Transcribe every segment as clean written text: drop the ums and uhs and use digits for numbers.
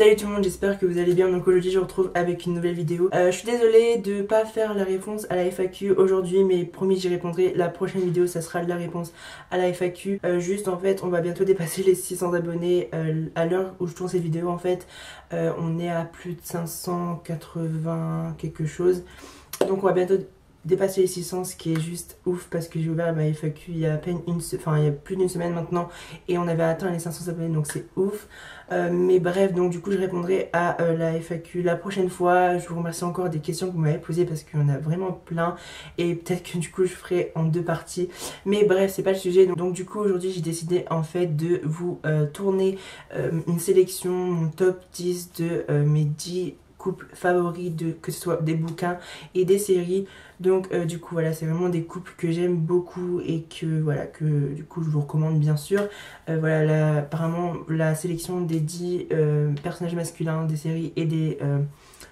Salut tout le monde, j'espère que vous allez bien. Donc aujourd'hui je vous retrouve avec une nouvelle vidéo. Je suis désolée de pas faire la réponse à la FAQ aujourd'hui, mais promis j'y répondrai. La prochaine vidéo ça sera de la réponse à la FAQ. Juste en fait on va bientôt dépasser les 600 abonnés à l'heure où je tourne cette vidéo en fait. On est à plus de 580 quelque chose. Donc on va bientôt dépasser les 600, ce qui est juste ouf parce que j'ai ouvert ma FAQ il y a à peine il y a plus d'une semaine maintenant et on avait atteint les 500 abonnés, donc c'est ouf. Mais bref, donc du coup je répondrai à la FAQ la prochaine fois. Je vous remercie encore des questions que vous m'avez posées parce qu'il y en a vraiment plein et peut-être que du coup je ferai en 2 parties, mais bref c'est pas le sujet. Donc du coup aujourd'hui j'ai décidé en fait de vous tourner une sélection, mon top 10 de mes 10 couples favoris, que ce soit des bouquins et des séries. Donc du coup voilà, c'est vraiment des couples que j'aime beaucoup et que voilà, que du coup je vous recommande bien sûr. Voilà, apparemment la sélection des 10 personnages masculins des séries et des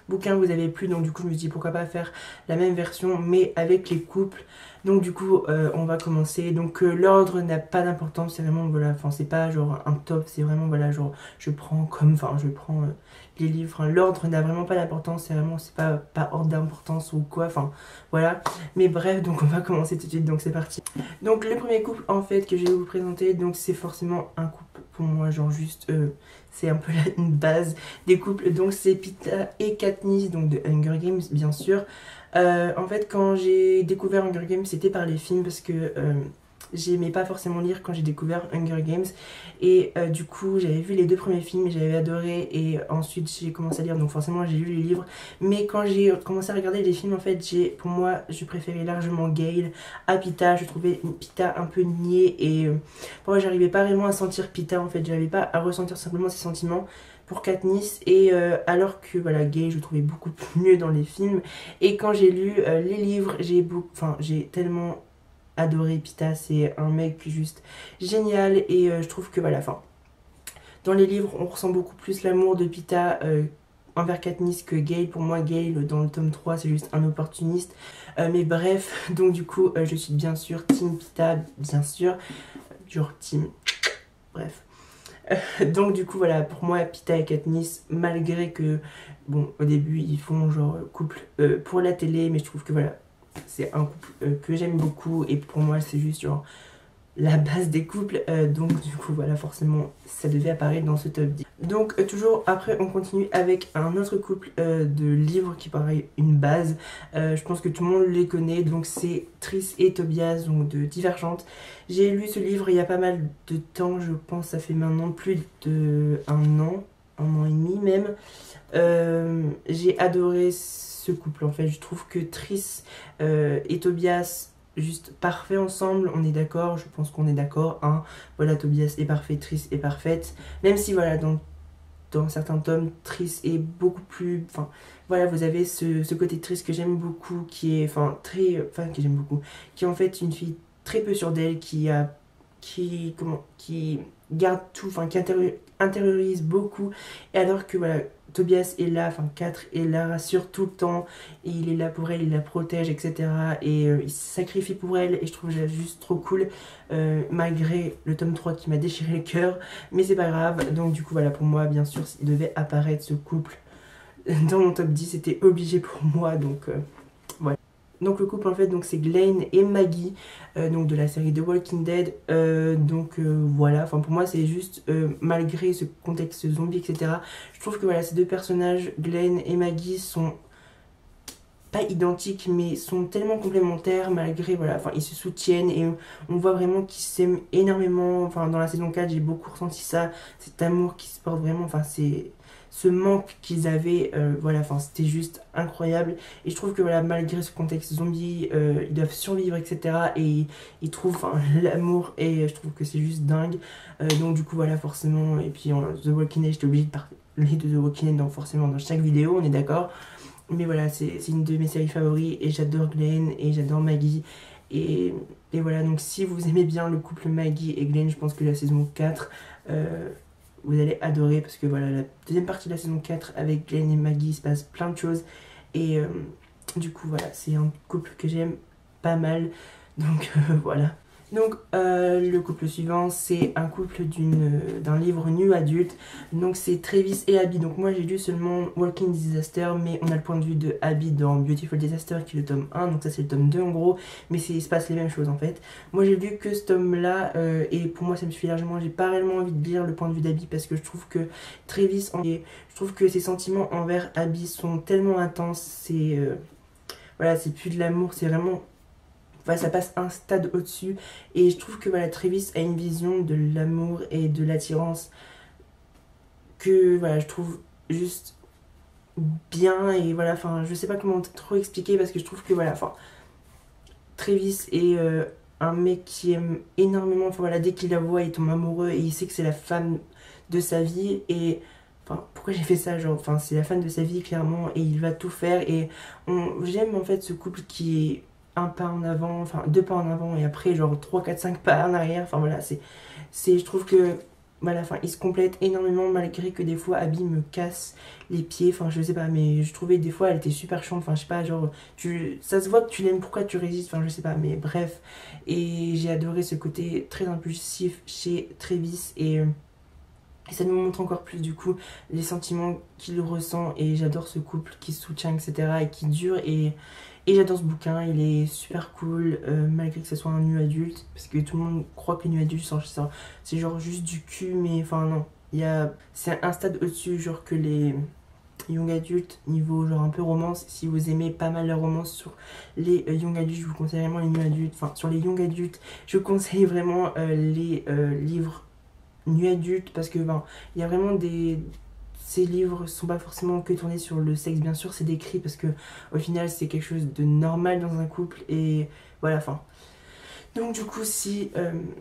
bouquins vous avez plu, donc du coup je me suis dit pourquoi pas faire la même version mais avec les couples. Donc du coup on va commencer. Donc l'ordre n'a pas d'importance, c'est vraiment voilà, enfin c'est pas genre un top, c'est vraiment voilà, genre je prends comme, enfin je prends les livres, enfin, l'ordre n'a vraiment pas d'importance, c'est vraiment, c'est pas ordre d'importance ou quoi, enfin voilà. Mais bref, donc on va commencer tout de suite, donc c'est parti. Donc le premier couple en fait que je vais vous présenter, donc c'est forcément un couple pour moi, genre juste c'est un peu une base des couples. Donc c'est Peeta et Katniss, donc de Hunger Games bien sûr. En fait quand j'ai découvert Hunger Games c'était par les films parce que j'aimais pas forcément lire quand j'ai découvert Hunger Games et du coup j'avais vu les 2 premiers films et j'avais adoré et ensuite j'ai commencé à lire, donc forcément j'ai lu les livres. Mais quand j'ai commencé à regarder les films en fait, pour moi je préférais largement Gale à Peeta. Je trouvais Peeta un peu niais et pour moi j'arrivais pas vraiment à sentir Peeta en fait, j'arrivais pas à ressentir simplement ses sentiments pour Katniss et alors que voilà, Gale je trouvais beaucoup mieux dans les films. Et quand j'ai lu les livres, j'ai tellement adoré Peeta. C'est un mec juste génial et je trouve que voilà, enfin dans les livres on ressent beaucoup plus l'amour de Peeta envers Katniss que Gale. Pour moi Gale dans le tome 3 c'est juste un opportuniste, mais bref. Donc du coup je suis bien sûr team Peeta, bien sûr, genre team, bref. Donc du coup voilà, pour moi Peeta et Katniss, malgré que bon au début ils font genre couple pour la télé, mais je trouve que voilà c'est un couple que j'aime beaucoup et pour moi c'est juste genre la base des couples. Donc du coup voilà, forcément ça devait apparaître dans ce top 10. Donc toujours après on continue avec un autre couple de livres qui paraît une base. Je pense que tout le monde les connaît, donc c'est Tris et Tobias, donc de Divergente. J'ai lu ce livre il y a pas mal de temps, je pense ça fait maintenant plus de un an et demi même. J'ai adoré ce couple en fait, je trouve que Tris et Tobias juste parfait ensemble, on est d'accord, je pense qu'on est d'accord, hein. Voilà, Tobias est parfait, Tris est parfaite, même si voilà dans certains tomes Tris est beaucoup plus, enfin voilà, vous avez ce côté Tris que j'aime beaucoup, qui est enfin très, enfin que j'aime beaucoup, qui est en fait une fille très peu sûre d'elle, qui garde tout, enfin qui intériorise beaucoup, et alors que voilà Tobias est là, enfin 4 est là, rassure tout le temps, et il est là pour elle, il la protège, etc. Et il se sacrifie pour elle, et je trouve ça juste trop cool, malgré le tome 3 qui m'a déchiré le cœur, mais c'est pas grave. Donc du coup voilà, pour moi bien sûr il devait apparaître ce couple dans mon top 10, c'était obligé pour moi, donc voilà. Donc le couple en fait, donc c'est Glenn et Maggie, donc de la série The Walking Dead. Voilà, enfin pour moi c'est juste malgré ce contexte zombie, etc. Je trouve que voilà, ces 2 personnages, Glenn et Maggie, sont pas identiques mais sont tellement complémentaires, malgré voilà, enfin ils se soutiennent et on voit vraiment qu'ils s'aiment énormément. Enfin dans la saison 4 j'ai beaucoup ressenti ça, cet amour qui se porte vraiment, enfin c'est ce manque qu'ils avaient, voilà, enfin c'était juste incroyable. Et je trouve que voilà, malgré ce contexte zombie, ils doivent survivre, etc. Et ils trouvent l'amour et je trouve que c'est juste dingue. Donc du coup voilà, forcément, et puis The Walking Dead, j'étais obligée de parler de The Walking Dead forcément dans chaque vidéo, on est d'accord. Mais voilà, c'est une de mes séries favoris et j'adore Glenn et j'adore Maggie. Et voilà, donc si vous aimez bien le couple Maggie et Glenn, je pense que la saison 4, vous allez adorer, parce que voilà, la deuxième partie de la saison 4 avec Glenn et Maggie, il se passe plein de choses. Et du coup voilà, c'est un couple que j'aime pas mal. Donc voilà. Donc le couple suivant, c'est un couple d'un livre nu adulte. Donc c'est Travis et Abby. Donc moi j'ai lu seulement Walking Disaster, mais on a le point de vue de Abby dans Beautiful Disaster qui est le tome 1. Donc ça c'est le tome 2 en gros, mais il se passe les mêmes choses en fait. Moi j'ai lu que ce tome là et pour moi ça me suffit largement. J'ai pas réellement envie de lire le point de vue d'Abby parce que je trouve que Travis, je trouve que ses sentiments envers Abby sont tellement intenses. C'est voilà, c'est plus de l'amour, c'est vraiment... Enfin, ça passe un stade au-dessus. Et je trouve que voilà, Travis a une vision de l'amour et de l'attirance que voilà, je trouve juste bien. Et voilà, enfin, je sais pas comment trop expliquer parce que je trouve que voilà, enfin, Travis est un mec qui aime énormément. Enfin voilà, dès qu'il la voit, il tombe amoureux et il sait que c'est la femme de sa vie. Et enfin, pourquoi j'ai fait ça, genre, enfin, c'est la femme de sa vie clairement et il va tout faire. Et j'aime en fait ce couple qui est un pas en avant, enfin deux pas en avant et après genre 3, 4, 5 pas en arrière. Enfin voilà, je trouve que voilà, enfin ils se complètent énormément malgré que des fois Abby me casse les pieds. Enfin je sais pas, mais je trouvais des fois elle était super chiante. Enfin je sais pas, genre ça se voit que tu l'aimes, pourquoi tu résistes. Enfin je sais pas, mais bref. Et j'ai adoré ce côté très impulsif chez Travis et ça nous montre encore plus du coup les sentiments qu'il ressent et j'adore ce couple qui se soutient etc et qui dure et j'adore ce bouquin, il est super cool malgré que ce soit un nu adulte parce que tout le monde croit que le nu adulte c'est genre juste du cul mais enfin non, c'est un stade au-dessus genre que les young adultes niveau genre un peu romance. Si vous aimez pas mal la romance sur les young adultes, je vous conseille vraiment les nu adultes, enfin sur les young adultes je vous conseille vraiment les livres nu adulte parce que ben il y a vraiment ces livres sont pas forcément que tournés sur le sexe, bien sûr c'est décrit parce que au final c'est quelque chose de normal dans un couple et voilà, enfin donc du coup si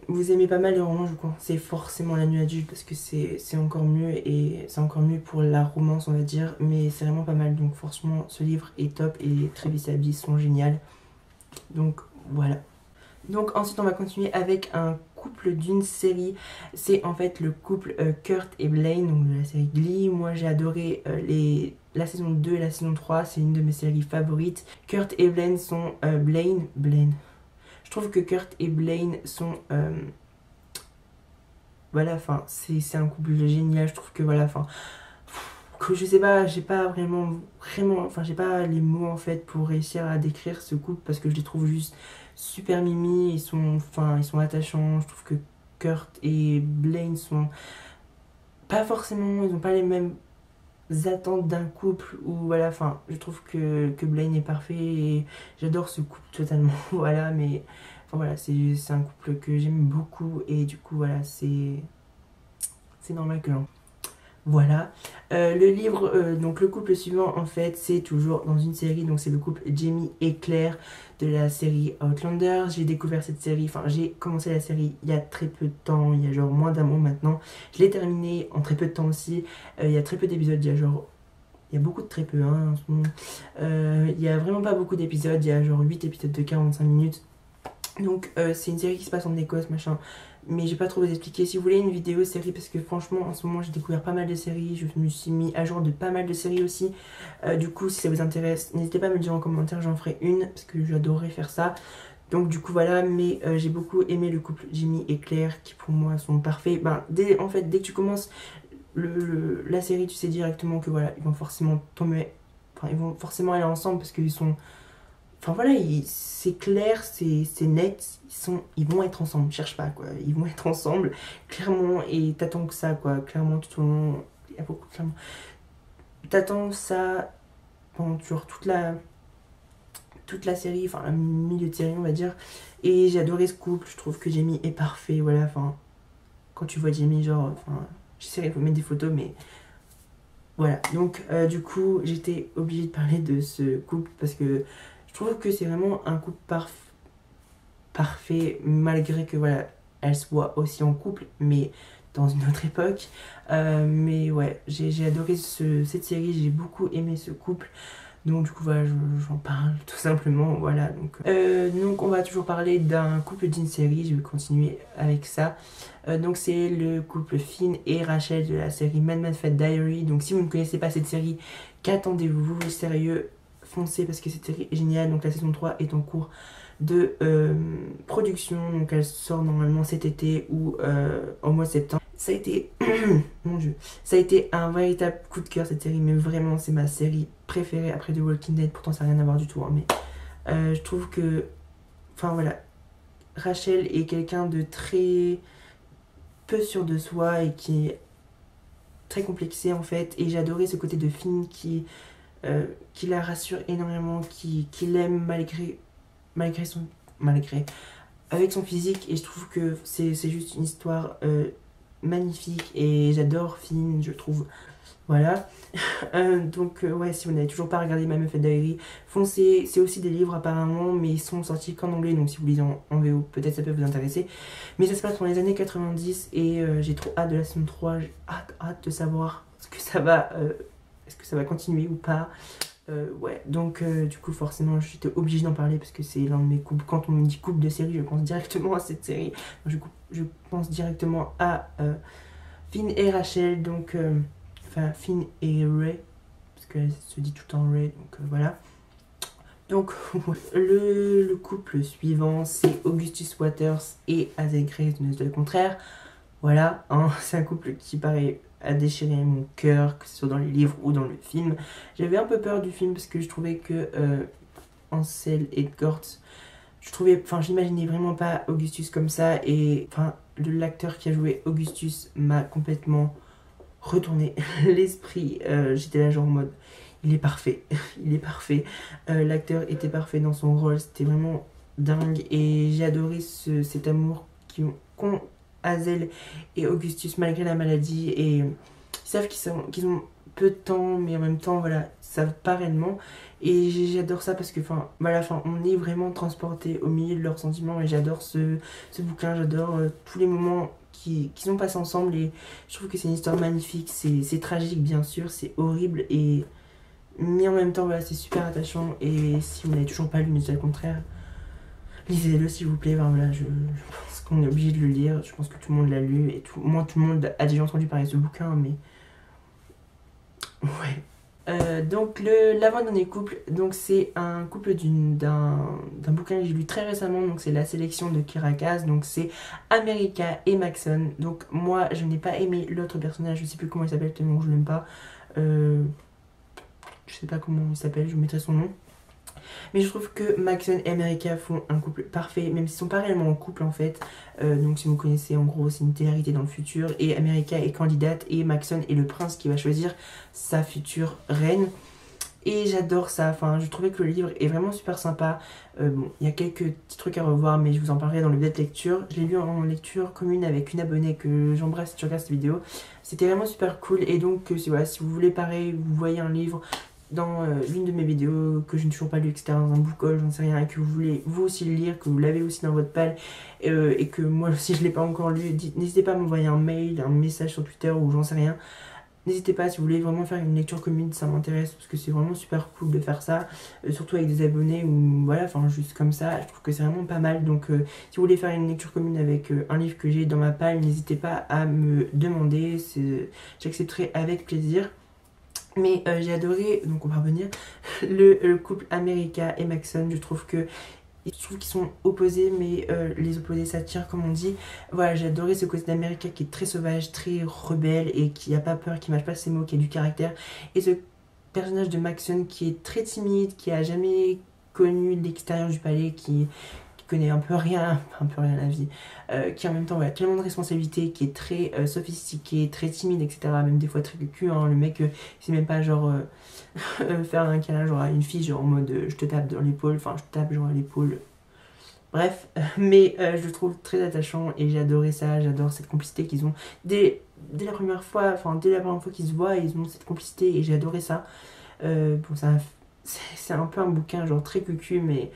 vous aimez pas mal les romans, je vous conseille forcément la nu adulte parce que c'est encore mieux et c'est encore mieux pour la romance on va dire, mais c'est vraiment pas mal. Donc forcément ce livre est top et Travis et Abby sont géniales, donc voilà. Donc ensuite on va continuer avec un couple d'une série, c'est en fait le couple Kurt et Blaine, donc de la série Glee. Moi j'ai adoré la saison 2 et la saison 3, c'est une de mes séries favorites. Kurt et Blaine sont... Blaine. Je trouve que Kurt et Blaine sont... voilà, enfin c'est un couple génial, je trouve que voilà, enfin... Que je sais pas, j'ai pas vraiment, enfin j'ai pas les mots en fait pour réussir à décrire ce couple parce que je les trouve juste super mimi, ils sont attachants. Je trouve que Kurt et Blaine sont pas forcément, ils ont pas les mêmes attentes d'un couple ou voilà, enfin je trouve que Blaine est parfait et j'adore ce couple totalement, voilà, mais enfin voilà, c'est un couple que j'aime beaucoup et du coup voilà, c'est normal que j'en... Voilà, le livre, donc le couple suivant en fait c'est toujours dans une série, donc c'est le couple Jamie et Claire de la série Outlander. J'ai découvert cette série, enfin j'ai commencé la série il y a très peu de temps, il y a genre moins d'un mois maintenant. Je l'ai terminée en très peu de temps aussi, il y a très peu d'épisodes, il y a beaucoup de très peu hein, en ce moment. Il y a vraiment pas beaucoup d'épisodes, il y a genre 8 épisodes de 45 minutes. Donc c'est une série qui se passe en Écosse machin, mais j'ai pas trop vous expliquer. Si vous voulez une vidéo série, parce que franchement en ce moment j'ai découvert pas mal de séries, je me suis mis à jour de pas mal de séries aussi, du coup si ça vous intéresse n'hésitez pas à me le dire en commentaire, j'en ferai une parce que j'adorerais faire ça. Donc du coup voilà, mais j'ai beaucoup aimé le couple Jimmy et Claire qui pour moi sont parfaits. Ben, en fait dès que tu commences la série tu sais directement que voilà, ils vont forcément tomber, enfin ils vont forcément aller ensemble parce qu'ils sont... Enfin voilà, c'est clair, c'est net, ils vont être ensemble, cherche pas quoi, ils vont être ensemble, clairement, et t'attends que ça quoi, clairement tout au long, il y a beaucoup, clairement, t'attends ça pendant genre toute la série, enfin un milieu de série on va dire, et j'ai adoré ce couple, je trouve que Jamie est parfait, voilà, enfin, quand tu vois Jamie genre, enfin, j'essaierai de vous mettre des photos mais... Voilà, donc du coup j'étais obligée de parler de ce couple parce que je trouve que c'est vraiment un couple parfait malgré que voilà, elle soit aussi en couple mais dans une autre époque. Mais ouais, j'ai adoré cette série, j'ai beaucoup aimé ce couple. Donc du coup voilà, j'en parle tout simplement, voilà. Donc on va toujours parler d'un couple d'une série, je vais continuer avec ça. Donc c'est le couple Finn et Rachel de la série Mad Men Fat Diary. Donc si vous ne connaissez pas cette série, qu'attendez-vous, sérieux, foncez parce que cette série est géniale. Donc la saison 3 est en cours de production, donc elle sort normalement cet été ou au mois de septembre. Ça a été, mon dieu, ça a été un véritable coup de cœur cette série, mais vraiment c'est ma série préférée après The Walking Dead. Pourtant ça n'a rien à voir du tout, hein, mais je trouve que, enfin voilà, Rachel est quelqu'un de très peu sûr de soi et qui est très complexé en fait, et j'ai adoré ce côté de Finn qui la rassure énormément, qui l'aime malgré avec son physique, et je trouve que c'est juste une histoire magnifique et j'adore Finn, je trouve. Voilà. Donc ouais, si vous n'avez toujours pas regardé My Muffet Diary, foncez. C'est aussi des livres apparemment, mais ils sont sortis qu'en anglais, donc si vous lisez en VO, peut-être ça peut vous intéresser. Mais ça se passe dans les années 90 et j'ai trop hâte de la saison 3, j'ai hâte de savoir ce que ça va, est-ce que ça va continuer ou pas. Ouais, donc du coup forcément j'étais obligée d'en parler parce que c'est l'un de mes couples. Quand on me dit couple de série, je pense directement à cette série. Je pense directement à Finn et Rachel, donc enfin Finn et Ray, parce qu'elle se dit tout le temps Ray, donc voilà. Donc le couple suivant, c'est Augustus Waters et Hazel Grace de Noces de la Contraire. Voilà, hein, c'est un couple qui paraît à déchirer mon cœur, que ce soit dans les livres ou dans le film. J'avais un peu peur du film parce que je trouvais que Ansel et Gort, j'imaginais vraiment pas Augustus comme ça, et enfin l'acteur qui a joué Augustus m'a complètement retourné l'esprit. J'étais là genre en mode, il est parfait, il est parfait. L'acteur était parfait dans son rôle, c'était vraiment dingue, et j'ai adoré cet amour qu'ont Hazel et Augustus malgré la maladie, et ils savent qu'ils ont peu de temps, mais en même temps voilà, ils savent pas réellement, et j'adore ça parce que voilà, on est vraiment transporté au milieu de leurs sentiments, et j'adore ce bouquin, j'adore tous les moments qu'ils ont passé ensemble, et je trouve que c'est une histoire magnifique. C'est tragique bien sûr, c'est horrible, mais en même temps voilà, c'est super attachant, et si vous n'avez toujours pas lu, mais c'est le contraire, lisez-le s'il vous plaît. Enfin, voilà, je pense qu'on est obligé de le lire. Je pense que tout le monde l'a lu et tout le monde a déjà entendu parler de ce bouquin, mais ouais. Donc l'avant-dernier couple, donc c'est un couple d'un bouquin que j'ai lu très récemment, donc c'est la sélection de Kiera Cass, donc c'est America et Maxon. Donc moi je n'ai pas aimé l'autre personnage, je sais plus comment il s'appelle tellement je l'aime pas. Je sais pas comment il s'appelle, je vous mettrai son nom. Mais je trouve que Maxon et America font un couple parfait, même s'ils sont pas réellement en couple en fait. Donc si vous connaissez, en gros c'est une télé-réalité dans le futur, et America est candidate et Maxon est le prince qui va choisir sa future reine. Et j'adore ça, enfin je trouvais que le livre est vraiment super sympa. Bon, il y a quelques petits trucs à revoir, mais je vous en parlerai dans le vidéo de lecture. Je l'ai lu en lecture commune avec une abonnée que j'embrasse si tu regardes cette vidéo. C'était vraiment super cool, et donc voilà, si vous voulez pareil, vous voyez un livre dans l'une de mes vidéos que je n'ai toujours pas lu, etc., dans un book haul, j'en sais rien, et que vous voulez vous aussi le lire, que vous l'avez aussi dans votre palle, et que moi aussi je l'ai pas encore lu, n'hésitez pas à m'envoyer un mail, un message sur Twitter ou j'en sais rien. N'hésitez pas si vous voulez vraiment faire une lecture commune, ça m'intéresse parce que c'est vraiment super cool de faire ça, surtout avec des abonnés ou voilà, enfin juste comme ça, je trouve que c'est vraiment pas mal. Donc si vous voulez faire une lecture commune avec un livre que j'ai dans ma palle, n'hésitez pas à me demander, j'accepterai avec plaisir. Mais j'ai adoré, donc on va revenir, le couple America et Maxon. Je trouve qu'ils sont opposés, mais les opposés s'attirent comme on dit. Voilà, j'ai adoré ce côté d'America qui est très sauvage, très rebelle et qui n'a pas peur, qui mâche pas ses mots, qui a du caractère. Et ce personnage de Maxon qui est très timide, qui a jamais connu l'extérieur du palais, qui connaît un peu rien à la vie, qui en même temps voilà, tellement de responsabilités, qui est très sophistiqué, très timide, etc. Même des fois très cucu, hein. Le mec, il sait même pas genre faire un câlin genre à une fille, genre en mode je te tape dans l'épaule, enfin je te tape genre à l'épaule. Bref, mais je le trouve très attachant et j'ai adoré ça, j'adore cette complicité qu'ils ont. Dès la première fois, qu'ils se voient, ils ont cette complicité et j'ai adoré ça. Bon, c'est un peu un bouquin genre très cucu, mais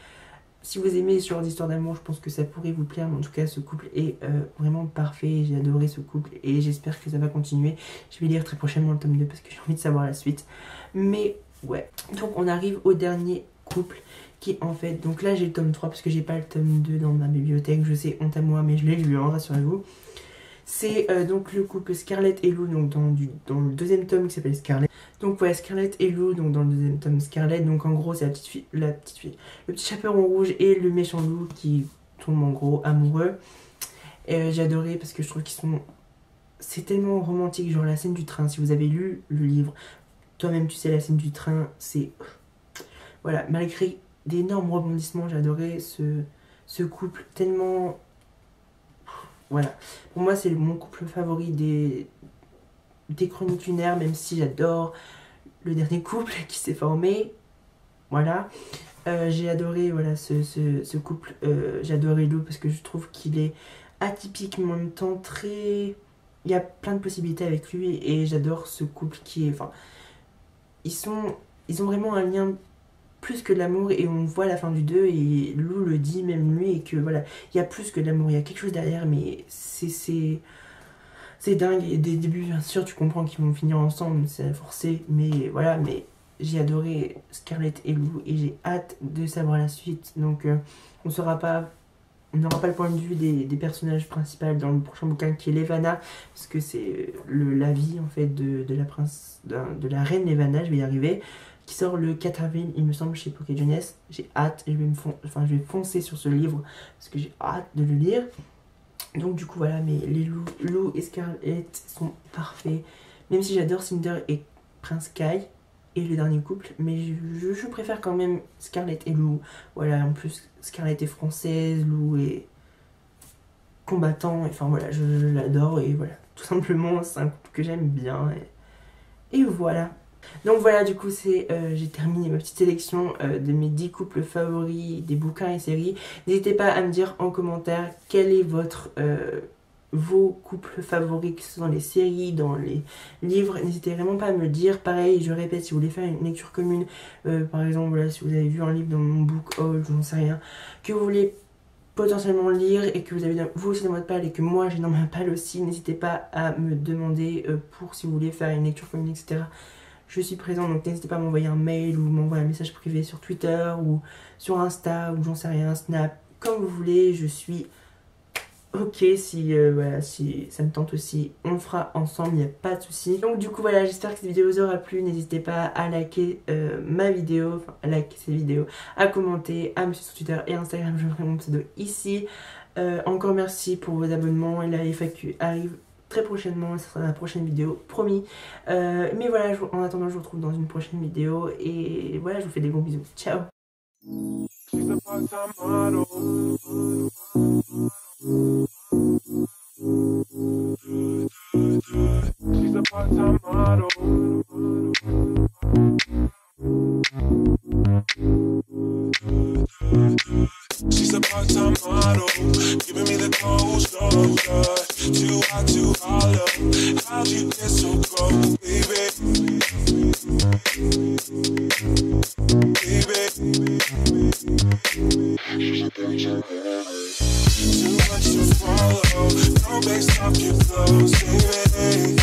si vous aimez ce genre d'histoire d'amour, je pense que ça pourrait vous plaire. Mais en tout cas, ce couple est vraiment parfait. J'ai adoré ce couple et j'espère que ça va continuer. Je vais lire très prochainement le tome 2 parce que j'ai envie de savoir la suite. Mais ouais, donc on arrive au dernier couple qui en fait... Donc là, j'ai le tome 3 parce que j'ai pas le tome 2 dans ma bibliothèque. Je sais, honte à moi, mais je l'ai lu, hein, rassurez-vous. C'est donc le couple Scarlett et Lou, donc dans le deuxième tome qui s'appelle Scarlett. Donc voilà, Scarlett et Lou, donc dans le deuxième tome Scarlett. Donc en gros c'est le petit chaperon rouge et le méchant loup qui tombent en gros amoureux. J'ai adoré parce que je trouve qu'ils sont... C'est tellement romantique, genre la scène du train. Si vous avez lu le livre, toi-même tu sais, la scène du train, c'est... Voilà, malgré d'énormes rebondissements, j'ai adoré ce couple tellement... Voilà, pour moi c'est mon couple favori des Chroniques lunaires, même si j'adore le dernier couple qui s'est formé. Voilà, j'ai adoré voilà, ce couple, j'ai adoré Lou parce que je trouve qu'il est atypique mais en même temps très... Il y a plein de possibilités avec lui et j'adore ce couple qui est... Enfin, ils ont vraiment un lien plus que de l'amour et on voit à la fin du 2 et Lou le dit même lui et que voilà, il y a plus que de l'amour, il y a quelque chose derrière mais c'est dingue et dès le début bien sûr tu comprends qu'ils vont finir ensemble, c'est forcé mais voilà, mais j'ai adoré Scarlett et Lou et j'ai hâte de savoir la suite donc on n'aura pas le point de vue des personnages principaux dans le prochain bouquin qui est Levana parce que c'est la vie en fait de la reine Levana, je vais y arriver, qui sort le 4 avril il me semble chez Pocket Jeunesse. J'ai hâte et je vais foncer sur ce livre parce que j'ai hâte de le lire. Donc du coup voilà, mais les Lou et Scarlett sont parfaits, même si j'adore Cinder et Prince Kai et le dernier couple, mais je préfère quand même Scarlett et Lou. Voilà, en plus Scarlett est française, Lou est combattant, enfin voilà, je l'adore et voilà, tout simplement c'est un couple que j'aime bien et voilà. Donc voilà, du coup j'ai terminé ma petite sélection de mes 10 couples favoris des bouquins et séries. N'hésitez pas à me dire en commentaire quel est vos couples favoris, que ce soit dans les séries, dans les livres. N'hésitez vraiment pas à me le dire. Pareil, je répète, si vous voulez faire une lecture commune, par exemple, voilà, si vous avez vu un livre dans mon book haul, je n'en sais rien, que vous voulez potentiellement lire et que vous avez vous aussi dans votre palle et que moi j'ai dans ma palle aussi, n'hésitez pas à me demander pour si vous voulez faire une lecture commune, etc. Je suis présente, donc n'hésitez pas à m'envoyer un mail ou m'envoyer un message privé sur Twitter ou sur Insta ou j'en sais rien, Snap, comme vous voulez. Je suis ok si, voilà, si ça me tente aussi, on le fera ensemble, il n'y a pas de souci. Donc du coup voilà, j'espère que cette vidéo vous aura plu. N'hésitez pas à liker ma vidéo, enfin à liker cette vidéo, à commenter, à me suivre sur Twitter et Instagram, je mettrai mon pseudo ici. Encore merci pour vos abonnements et la FAQ arrive très prochainement, ce sera la prochaine vidéo, promis. Mais voilà, en attendant, je vous retrouve dans une prochaine vidéo. Et voilà, je vous fais des gros bisous. Ciao. She's a part-time model, giving me the cold shoulder. Too hot to follow. How'd you get so cold, baby? Too much to follow. No base off your clothes, baby.